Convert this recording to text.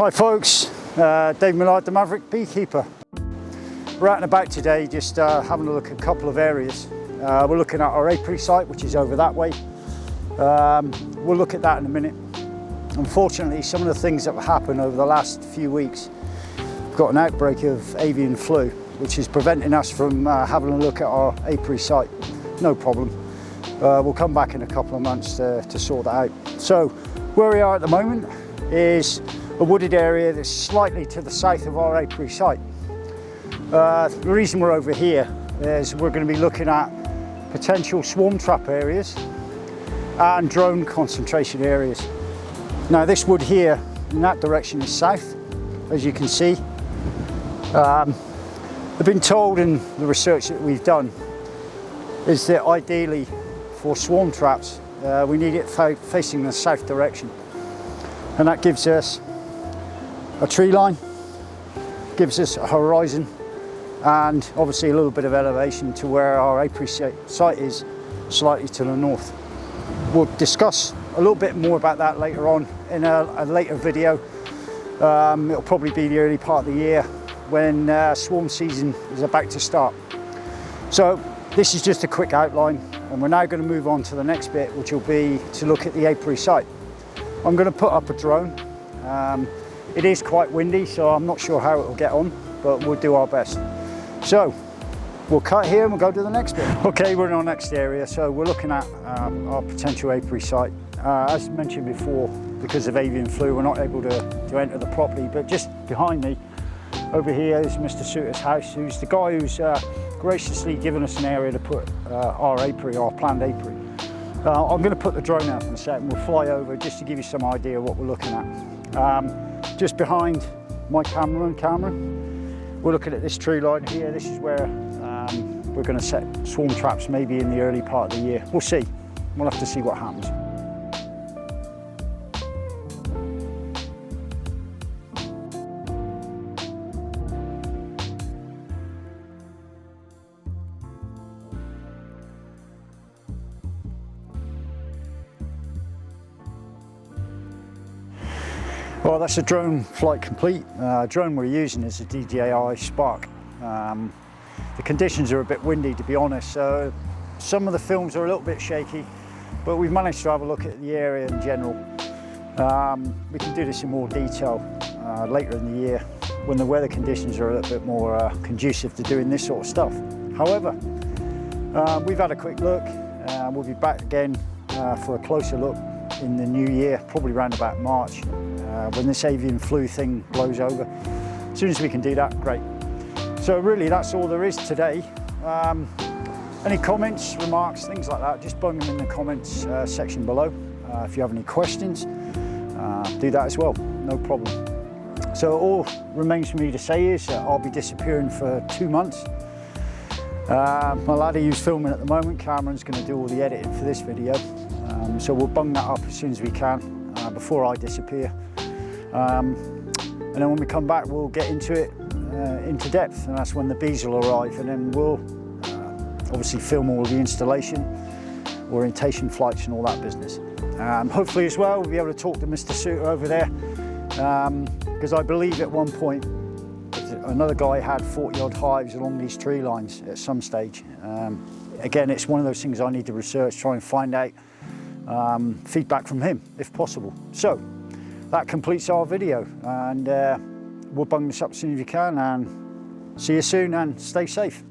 Hi folks, Dave Millard, the Maverick Beekeeper. We're out and about today just having a look at a couple of areas. We're looking at our apiary site, which is over that way. We'll look at that in a minute. Unfortunately, some of the things that have happened over the last few weeks, we've got an outbreak of avian flu, which is preventing us from having a look at our apiary site. No problem. We'll come back in a couple of months to sort that out. So where we are at the moment is a wooded area that's slightly to the south of our apiary site. The reason we're over here is we're going to be looking at potential swarm trap areas and drone concentration areas. Now this wood here in that direction is south, as you can see. I've been told in the research that we've done is that ideally for swarm traps we need it facing the south direction, and that gives us a tree line, gives us a horizon, and obviously a little bit of elevation to where our apiary site is, slightly to the north. We'll discuss a little bit more about that later on in a later video. It'll probably be the early part of the year when swarm season is about to start. So this is just a quick outline, and we're now going to move on to the next bit, which will be to look at the apiary site. I'm going to put up a drone. It is quite windy, so I'm not sure how it will get on, but we'll do our best. So we'll cut here and we'll go to the next bit. Okay, we're in our next area, so we're looking at our potential apiary site. As mentioned before, because of avian flu, we're not able to enter the property, but just behind me over here is Mr. Suter's house, who's the guy who's graciously given us an area to put our apiary, our planned apiary. I'm going to put the drone out in a second. We'll fly over just to give you some idea of what we're looking at. Just behind my camera and Cameron, we're looking at this tree line here. This is where we're going to set swarm traps maybe in the early part of the year. We'll see. We'll have to see what happens. Well, that's a drone flight complete. Drone we're using is a DJI Spark. The conditions are a bit windy, to be honest, so some of the films are a little bit shaky, but we've managed to have a look at the area in general. We can do this in more detail later in the year when the weather conditions are a little bit more conducive to doing this sort of stuff. However, we've had a quick look. We'll be back again for a closer look in the new year, probably around about March, when this avian flu thing blows over. As soon as we can do that, great. So really that's all there is today. Any comments, remarks, things like that, just bung them in the comments section below. If you have any questions, do that as well, no problem. So all remains for me to say is I'll be disappearing for 2 months. My laddie who's filming at the moment, Cameron's going to do all the editing for this video. So we'll bung that up as soon as we can before I disappear. And then when we come back, we'll get into it into depth, and that's when the bees will arrive, and then we'll obviously film all the installation, orientation flights and all that business. Hopefully as well we'll be able to talk to Mr. Suter over there, because I believe at one point another guy had 40 odd hives along these tree lines at some stage. Again, it's one of those things I need to research, try and find out feedback from him if possible. So that completes our video, and we'll bung this up as soon as we can, and see you soon and stay safe.